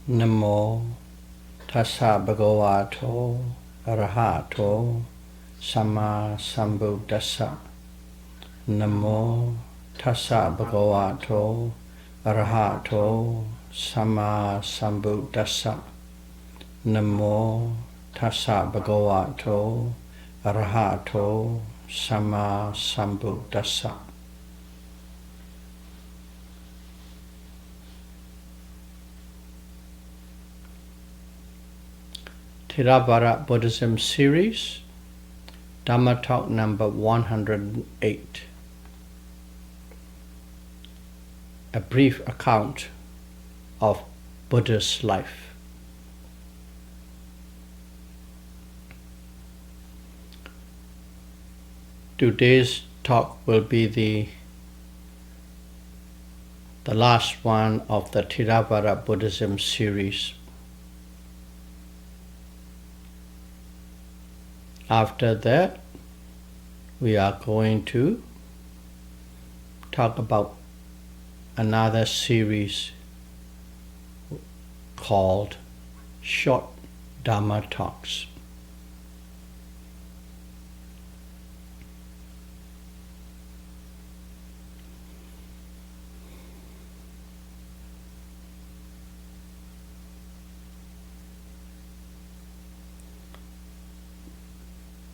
Namo Tassa Bhagavato Arahato Sama Sambuddhassa. Namo Tassa Bhagavato Arahato Sama Sambuddhassa. Namo Tassa Bhagavato Arahato Sama Sambuddhassa. Theravada Buddhism series, Dhamma talk number 108. A brief account of Buddha's life. Today's talk will be the last one of the Theravada Buddhism series. After that, we are going to talk about another series called Short Dhamma Talks.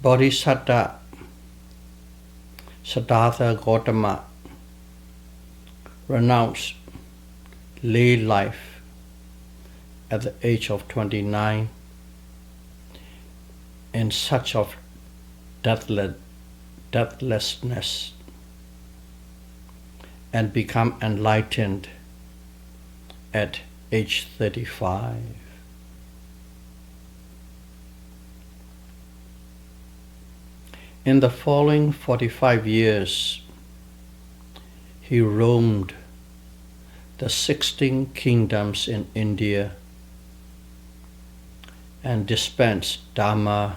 Bodhisattva Siddhartha Gautama renounced lay life at the age of 29 in search of deathlessness and become enlightened at age 35. In the following 45 years, he roamed the 16 kingdoms in India and dispensed Dhamma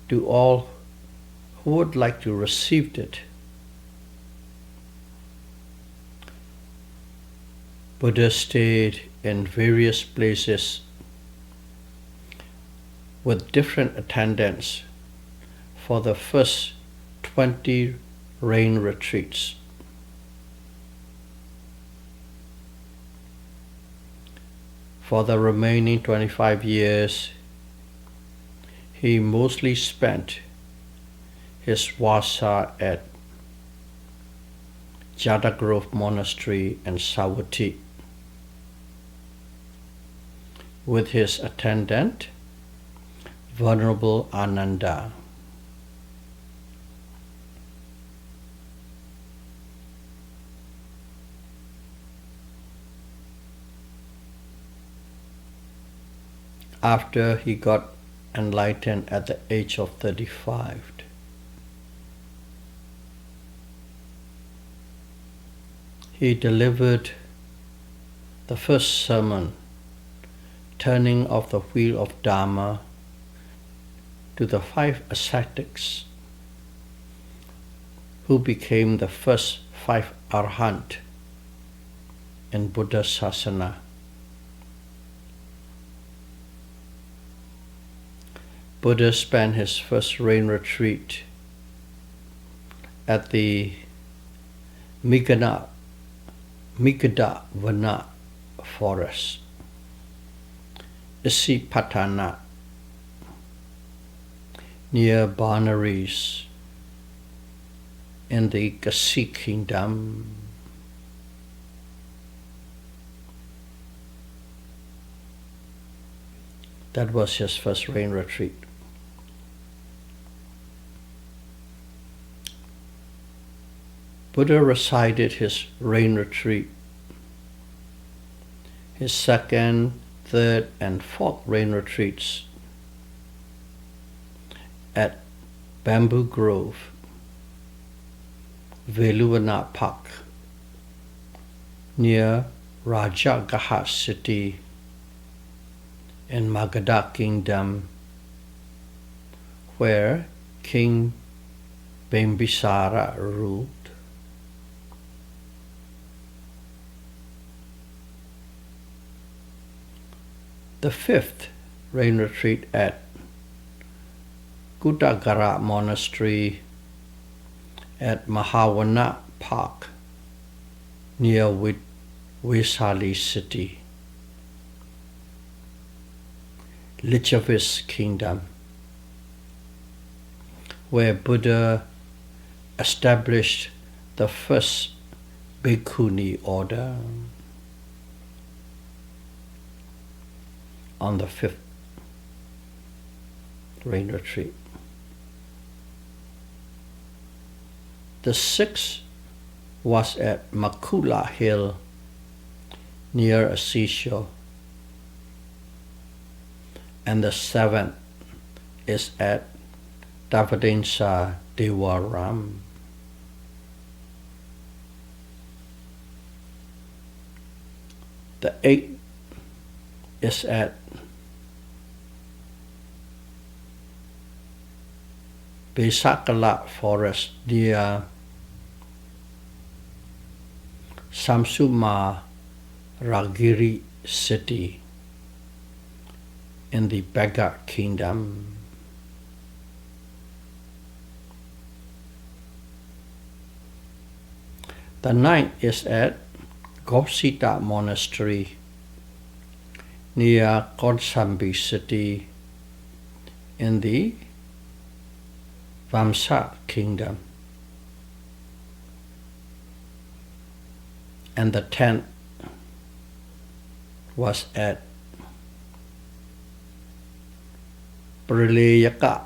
to all who would like to receive it. Buddha stayed in various places with different attendants for the first 20 rain retreats. For the remaining 25 years, he mostly spent his vasa at Jadagrove Monastery in Savatthi with his attendant, Venerable Ananda. After he got enlightened at the age of 35. He delivered the first sermon, Turning of the Wheel of Dharma, to the 5 ascetics who became the first 5 arhant in Buddha Sasana. Buddha spent his first rain retreat at the Magadha Vana forest, Satipatthana, near Banaras in the Kasi kingdom. That was his first rain retreat. Buddha recited his rain retreat, his second, third, and fourth rain retreats at Bamboo Grove, Veluvana Park, near Rajagaha city in Magadha kingdom, where King Bimbisara ruled. The 5th rain retreat at Kutagara Monastery at Mahawana Park near Vaishali city, Lichavis Kingdom, where Buddha established the first Bhikkhuni order on the 5th rain retreat. The 6th was at Makula Hill near a seashore, and the 7th is at Tavadensa Dewaram. The 8th is at Besakala forest near Samsuma Ragiri city in the Magadha kingdom. The 9th is at Gosita Monastery near Kodsambi city in the Vamsa kingdom. And the 10th was at Praleyaka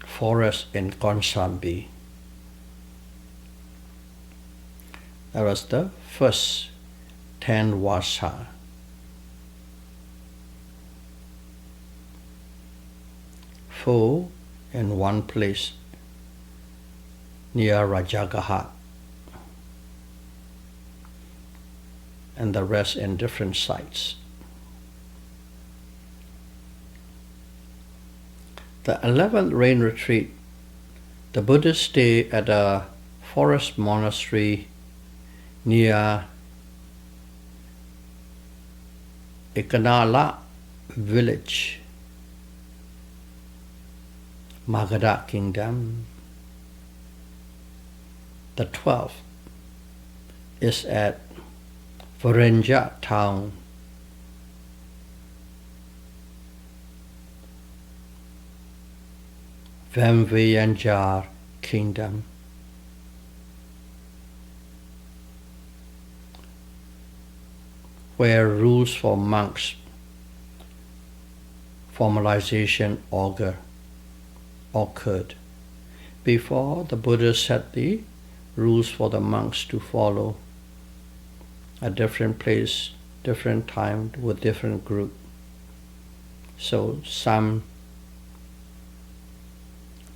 forest in Konsambi. That was the first 10 Vasa. Four in one place near Rajagaha, and the rest in different sites. The 11th rain retreat, the Buddhists stay at a forest monastery near Ekanala village, Magadha kingdom. The 12th is at Varenja town, Vamvayanjar kingdom. Where rules for monks formalization occurred before the Buddha set the rules for the monks to follow at different place, different time, with different group. So some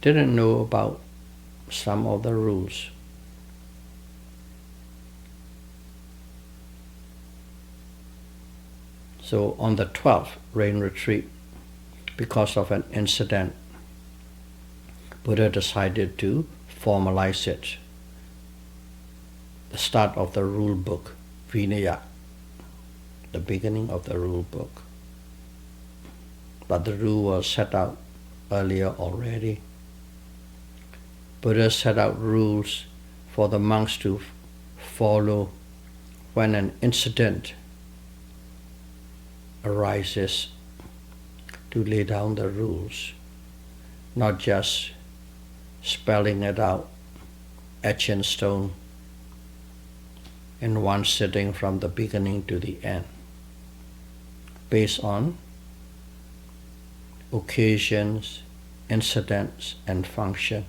didn't know about some of the rules. So on the 12th rain retreat, because of an incident, Buddha decided to formalize it. The start of the rule book, Vinaya, the beginning of the rule book. But the rule was set out earlier already. Buddha set out rules for the monks to follow when an incident arises, to lay down the rules, not just spelling it out, etch in stone, in one sitting from the beginning to the end, based on occasions, incidents, and function.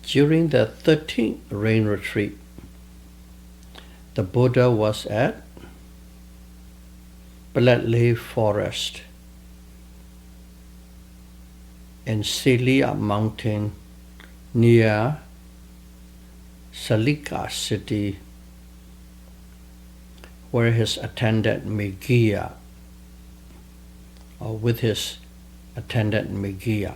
During the 13th rain retreat, the Buddha was at Balatley Forest in Celia Mountain near Salika city, where his attendant Meghiya or with his attendant Magadha.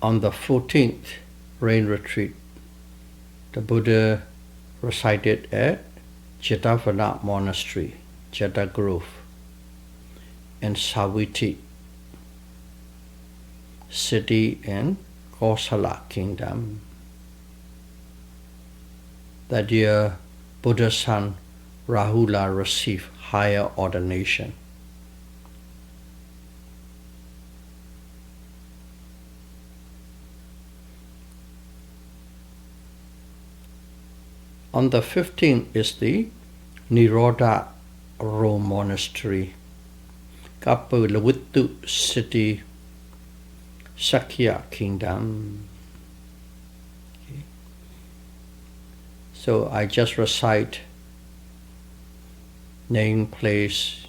On the 14th rain retreat, the Buddha resided at Theravada Monastery, Jeta Grove, in Saviti city in Kosala Kingdom. That year, Buddha's son Rahula received higher ordination. On the 15th is the Nirodha Ro Monastery, Kapilawittu city, Sakya Kingdom. Okay. So I just recite name, place,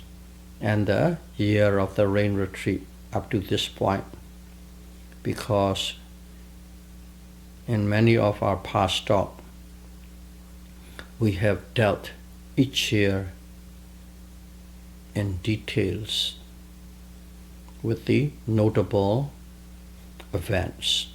and the year of the rain retreat up to this point, because in many of our past talk, we have dealt each year in details with the notable events.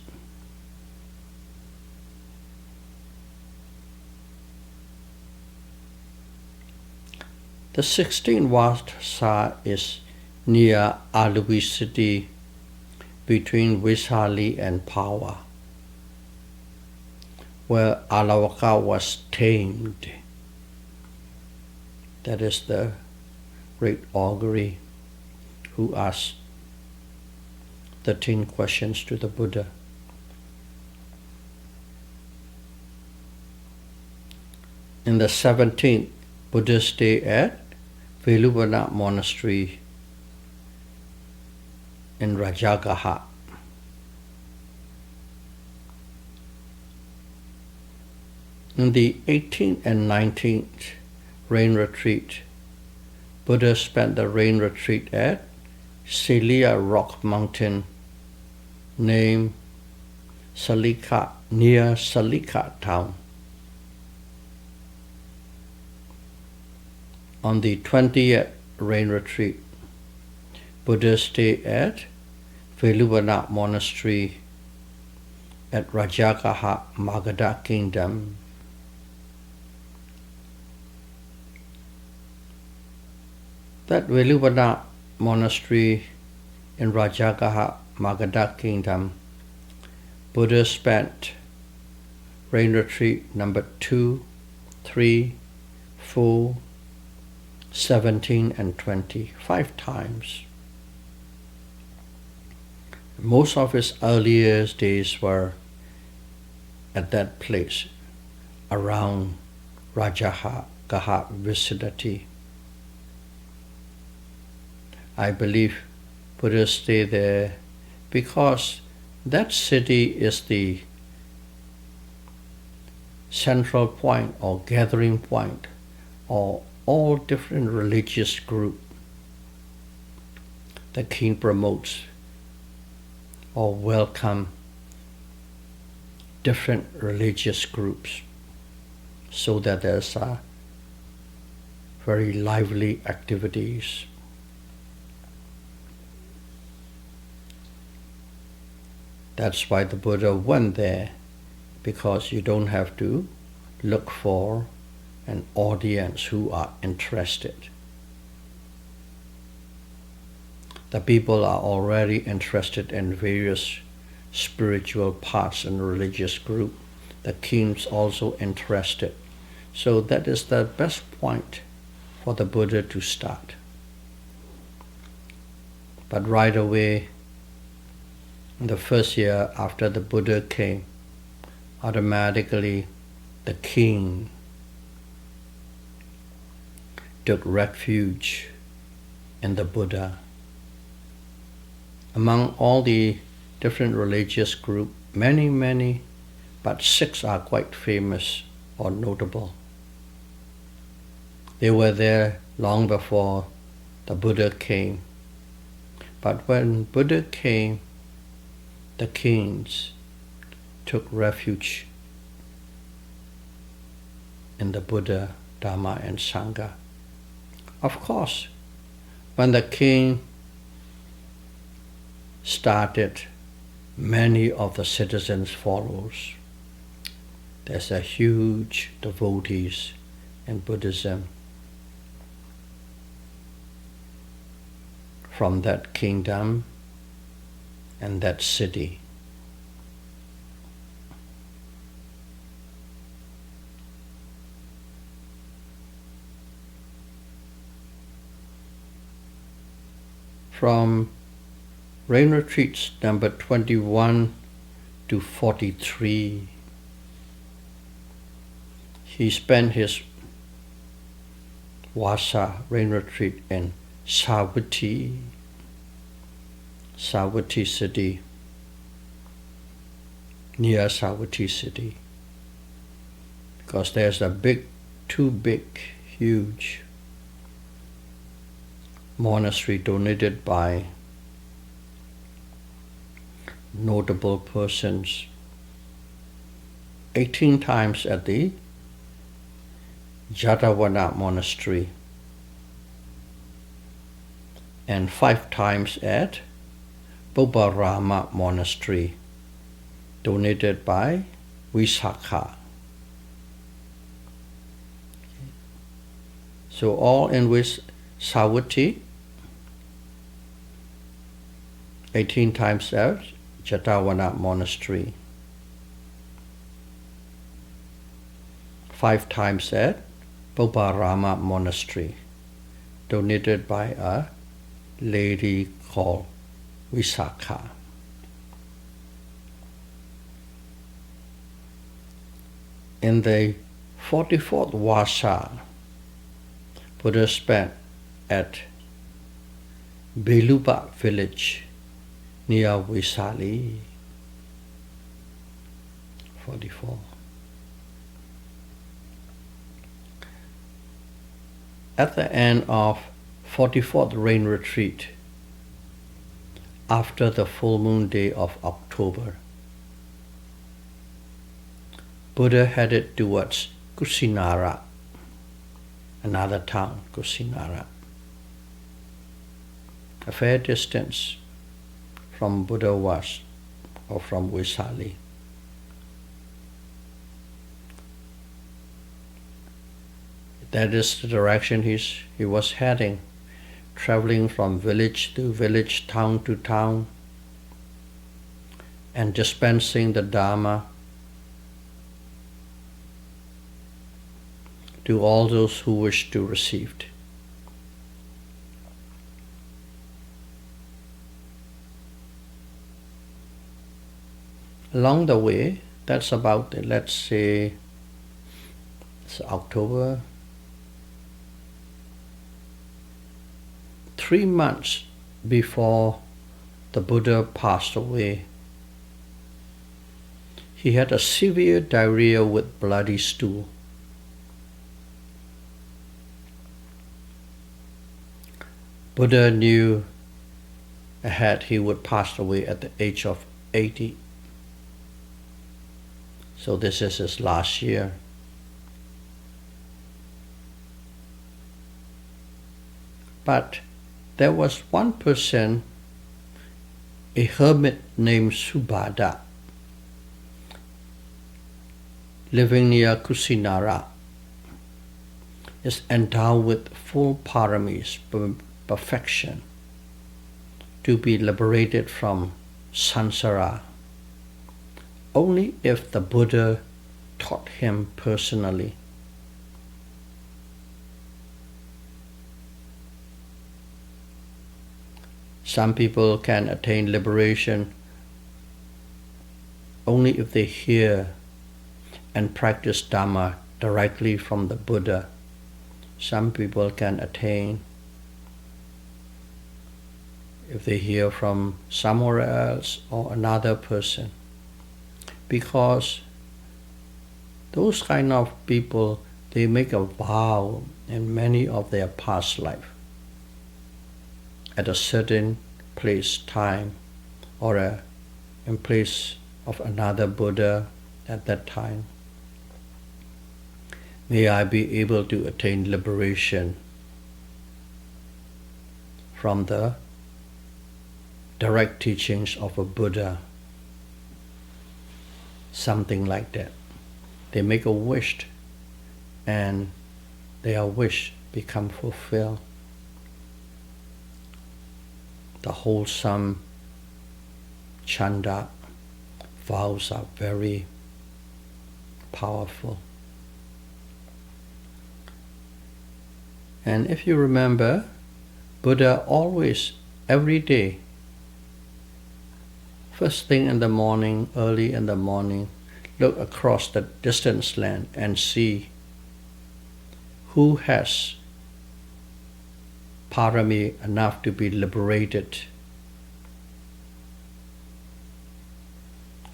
The 16th Vasa is near Alawi city, between Vaishali and Pawa, where Alavaka was tamed. That is the great augury who asked 13 questions to the Buddha. In the 17th, Buddha stayed at Veluvana Monastery in Rajagaha. In the 18th and 19th rain retreat, Buddha spent the rain retreat at Celia Rock Mountain, named Salika, near Salika town. On the 20th rain retreat, Buddha stayed at Veluvana Monastery at Rajagaha, Magadha Kingdom. That Veluvana Monastery in Rajagaha, Magadha Kingdom, Buddha spent rain retreat number 2, 3, 4, 17 and 20, 5 times. Most of his earliest days were at that place, around Rajagaha vicinity. I believe Buddha stayed there because that city is the central point or gathering point of all different religious groups. The king promotes or welcome different religious groups so that there's very lively activities. That's why the Buddha went there, because you don't have to look for an audience who are interested. The people are already interested in various spiritual paths and religious groups. The king's also interested. So that is the best point for the Buddha to start. But right away, in the first year after the Buddha came, automatically the king took refuge in the Buddha. Among all the different religious groups, many, but 6 are quite famous or notable. They were there long before the Buddha came. But when Buddha came, the kings took refuge in the Buddha, Dharma, and Sangha. Of course, when the king started, many of the citizens follows. There's a huge devotees in Buddhism from that kingdom and that city. From Rain Retreats number 21 to 43, he spent his Vasa rain retreat in Savatthi city, near Savatthi city, because there's a huge monastery donated by notable persons, 18 times at the Jatavana monastery and 5 times at Bobbarama monastery, donated by Visakha. So all in Savatthi, 18 times at Jatavana monastery, 5 times at Bobbarama monastery, donated by a lady called Visakha. In the 44th Vasa, Buddha spent at Belupa village near Vaisali. 44. At the end of 44th rain retreat, after the full moon day of October, Buddha headed towards Kusinara, another town, Kusinara, a fair distance from Buddha was, or from Vaisali. That is the direction he was heading, traveling from village to village, town to town, and dispensing the Dharma to all those who wish to receive it. Along the way, that's about, let's say, it's October, 3 months before the Buddha passed away, he had a severe diarrhea with bloody stool. Buddha knew ahead he would pass away at the age of 80. So this is his last year. But there was one person, a hermit named Subhada, living near Kusinara, is endowed with full paramis, perfection, to be liberated from samsara, only if the Buddha taught him personally. Some people can attain liberation only if they hear and practice Dhamma directly from the Buddha. Some people can attain if they hear from somewhere else or another person. Because those kind of people, they make a vow in many of their past life at a certain place, time, or in place of another Buddha at that time. May I be able to attain liberation from the direct teachings of a Buddha. Something like that. They make a wish and their wish become fulfilled. The wholesome chanda vows are very powerful. And if you remember, Buddha always, every day, first thing in the morning, early in the morning, look across the distant land and see who has parami enough to be liberated.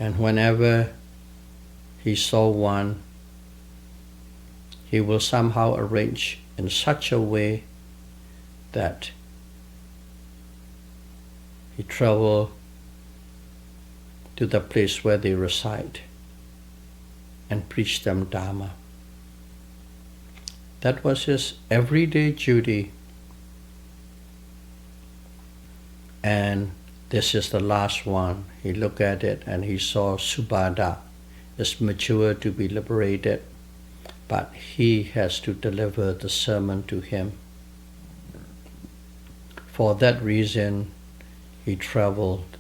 And whenever he saw one, he will somehow arrange in such a way that he travel to the place where they reside and preach them Dharma. That was his everyday duty. And this is the last one. He looked at it and he saw Subhadra is mature to be liberated, but he has to deliver the sermon to him. For that reason, he traveled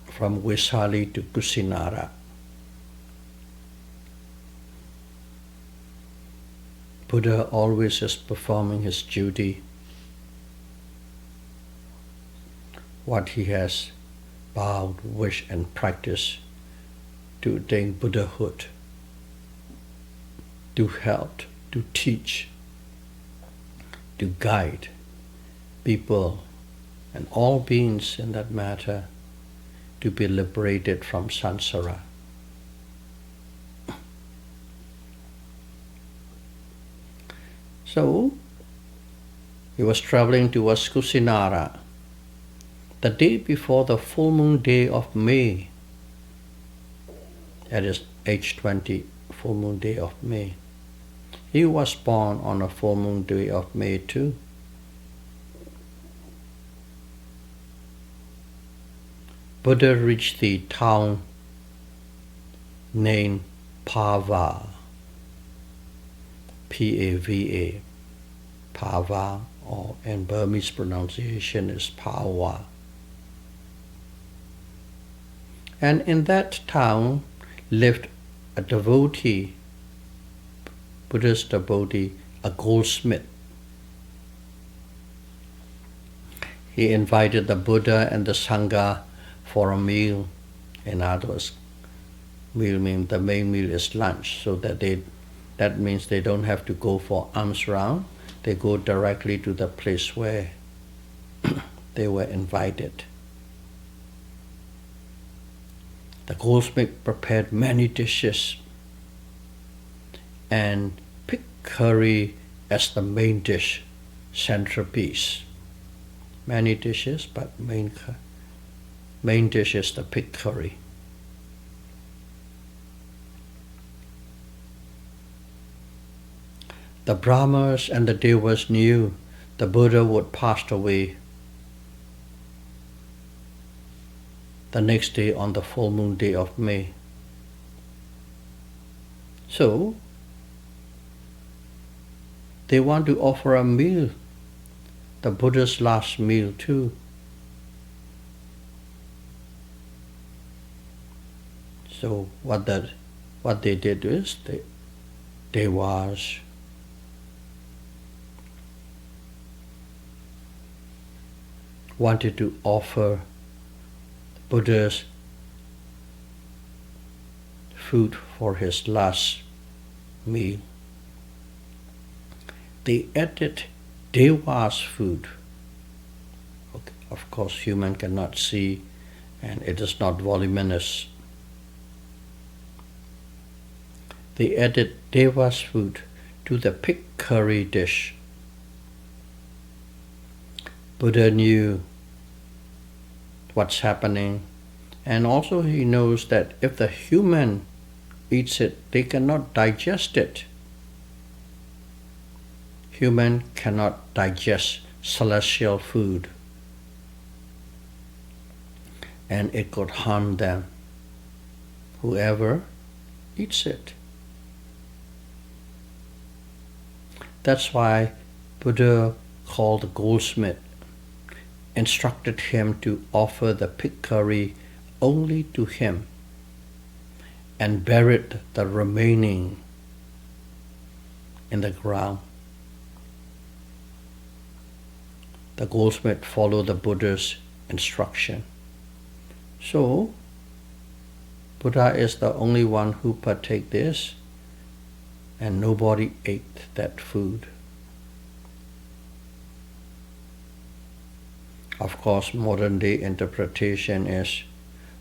from Vesali to Kusinara. Buddha always is performing his duty, what he has vowed, wished, and practiced to attain Buddhahood, to help, to teach, to guide people and all beings in that matter to be liberated from samsara. So, he was traveling towards Kusinara. The day before the full moon day of May, that is age 20, full moon day of May. He was born on a full moon day of May too. Buddha reached the town named Pava, P-A-V-A, Pava, or in Burmese pronunciation is Pawa. And in that town lived a devotee, Buddhist devotee, a goldsmith. He invited the Buddha and the Sangha for a meal. In other words, meal means the main meal is lunch, so that means they don't have to go for alms round. They go directly to the place where they were invited. The goldsmith prepared many dishes and picked curry as the main dish, centerpiece. Many dishes, but main dish is the pig curry. The Brahmas and the Devas knew the Buddha would pass away the next day on the full moon day of May. So, they want to offer a meal, the Buddha's last meal too. So what they did is they wanted to offer Buddha's food for his last meal. They added Deva's food. Okay, of course, human cannot see, and it is not voluminous. They added Deva's food to the pig curry dish. Buddha knew what's happening, and also he knows that if the human eats it, they cannot digest it. human cannot digest celestial food, and it could harm them, whoever eats it. That's why Buddha called the goldsmith, instructed him to offer the pig curry only to him, and buried the remaining in the ground. The goldsmith followed the Buddha's instruction. So, Buddha is the only one who partake this, and nobody ate that food. Of course, modern day interpretation is,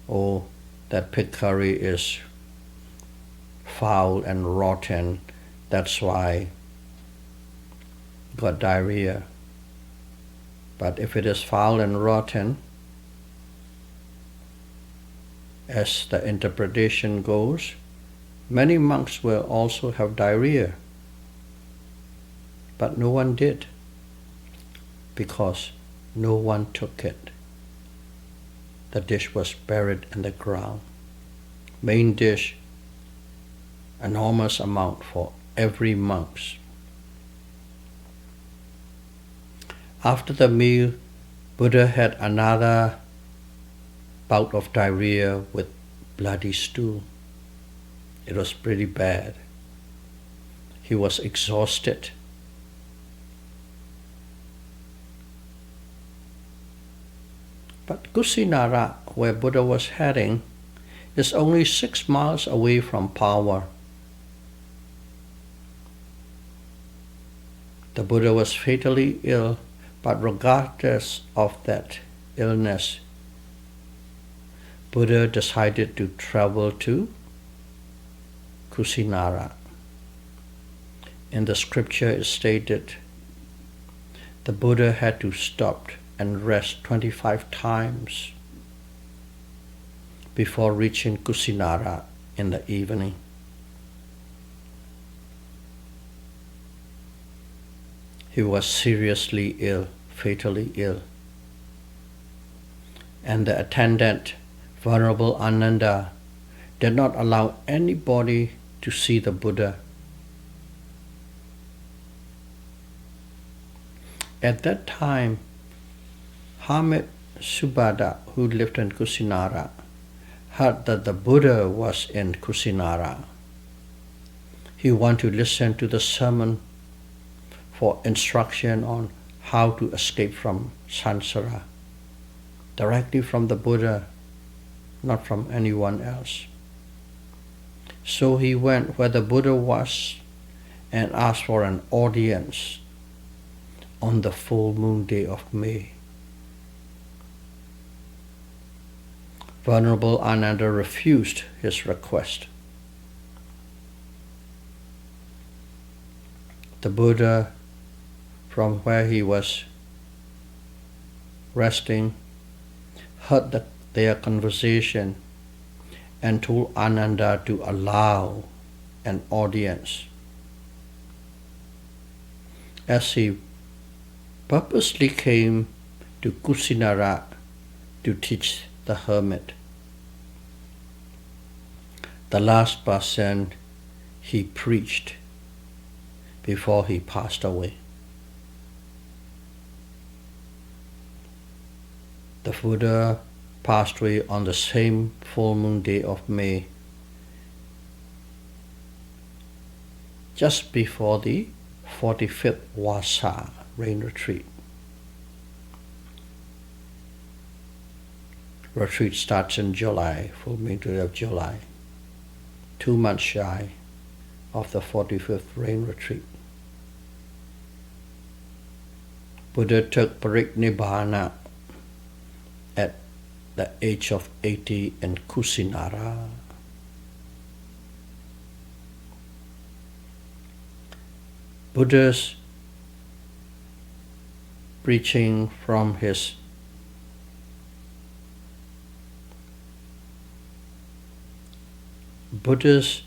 oh, that pig curry is foul and rotten, that's why got diarrhea. But if it is foul and rotten, as the interpretation goes, many monks will also have diarrhea. But no one did, because no one took it. The dish was buried in the ground. Main dish, enormous amount for every monk. After the meal, Buddha had another bout of diarrhea with bloody stool. It was pretty bad. He was exhausted. But Kusinara, where Buddha was heading, is only 6 miles away from Pawa. The Buddha was fatally ill, but regardless of that illness, Buddha decided to travel to Kusinara. In the scripture it stated, the Buddha had to stop and rest 25 times before reaching Kusinara in the evening. He was seriously ill, fatally ill. And the attendant, Venerable Ananda, did not allow anybody to see the Buddha. At that time, Hermit Subhada, who lived in Kusinara, heard that the Buddha was in Kusinara. He wanted to listen to the sermon for instruction on how to escape from samsara, directly from the Buddha, not from anyone else. So he went where the Buddha was and asked for an audience on the full moon day of May. Venerable Ananda refused his request. The Buddha, from where he was resting, heard their conversation and told Ananda to allow an audience. As he purposely came to Kusinara to teach the hermit, the last person he preached before he passed away. The Buddha passed away on the same full moon day of May, just before the 45th Vasa rain retreat. Retreat starts in July, full moon day of July, 2 months shy of the 45th rain retreat. Buddha took Parinibbana at the age of 80 in Kusinara. Buddha's preaching from his Buddha's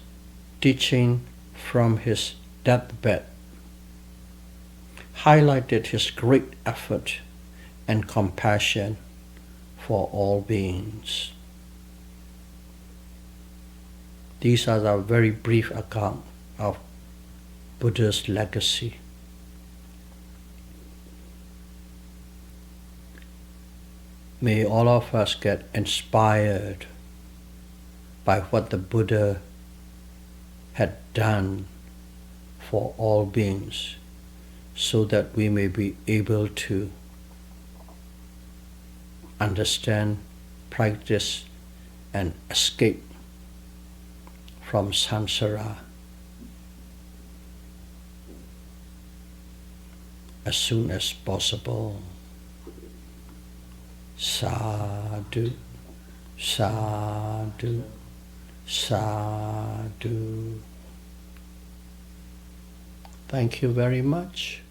teaching from his deathbed highlighted his great effort and compassion for all beings. These are the very brief account of Buddha's legacy. May all of us get inspired by what the Buddha had done for all beings, so that we may be able to understand, practice, and escape from samsara as soon as possible. Sadhu, sadhu, sadhu. Thank you very much.